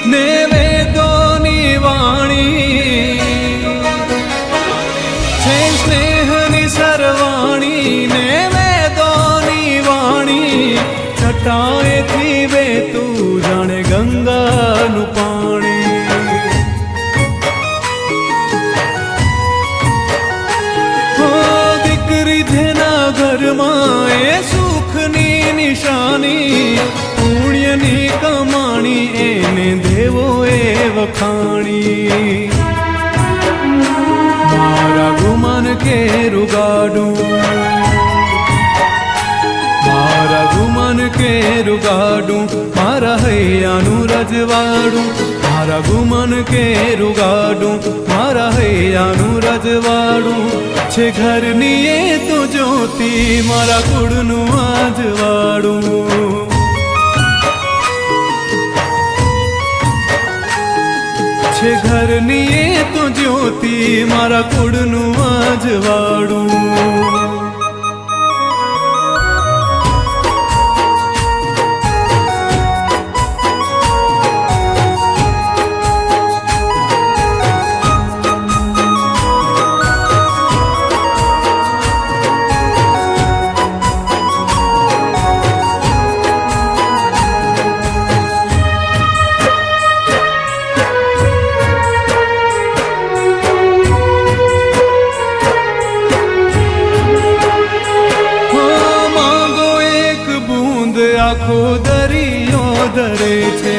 ને વેદોની વાણી છે સ્નેહની સરવાણી ને વેદોની વાણી છટાએથી વેતું જાણે ગંગાનું પાણી હો દીકરી જેના ઘરમાં એ સુખની નિશાની પુણ્યની કમાણી એને દેવો એ વખાણી મારા ગુમાન કેરું ગાડું મારા ગુમાન કેરું ગાડું મારા હૈયાનું રજવાડું મારા ગુમાન કેરું ગાડું મારા હૈયાનું રજવાડું છે ઘરની એ તો જ્યોતિ મારા કુળનું આજવાડું છે ઘરની એ તો જ્યોતિ મારા કુળનું આજવાડું આખો દરિયો ધરે છે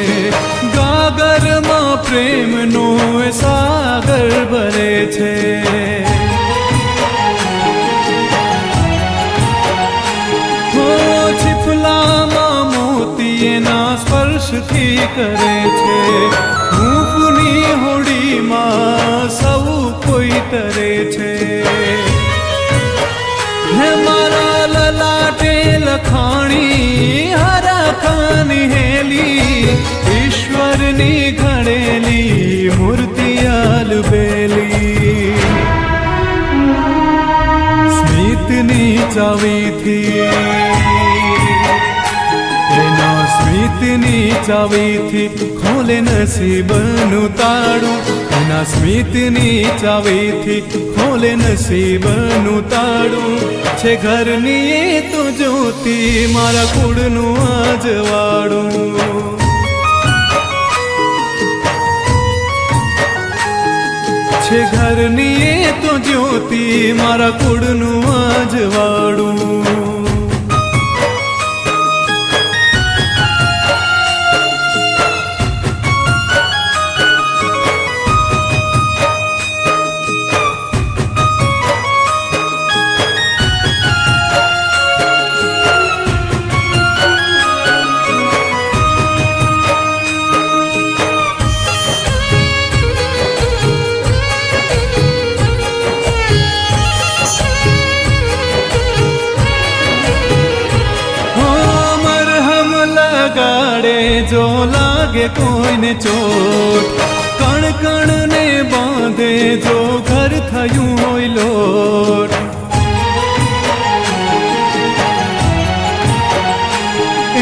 ગાગરમાં પ્રેમનો સાગર ભરે છે હો છીપલામાં મોતી એના સ્પર્શથી કરે છે હૂંફની હોડીમાં સૌ કોઈ તરે છે હે મારા લલાટે લખાણી હરખાની હેલી ઈશ્વરની ઘડેલી મૂર્તિયાલ બેલી સ્મિતની ચાવીથી એના સ્મિતની ચાવીથી ખોલે નસીબનું તાળું એના સ્મિતની ચાવીથી ખોલે નસીબનું તાળું છે ઘરની એ તો જ્યોતિ મારા કુળનું આજવાડું છે ઘરની એ તો જ્યોતિ મારા કુળનું આજવાડું જો લાગે કોઈને ચોટ કણ કણને બાંધે જો ઘર થયું હોય લોટ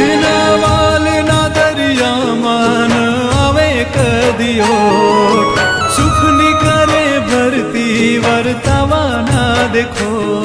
એના વાલના દરિયામાં આવે કદીઓટ સુખની કરે ભરતી વર્તાવાના દેખો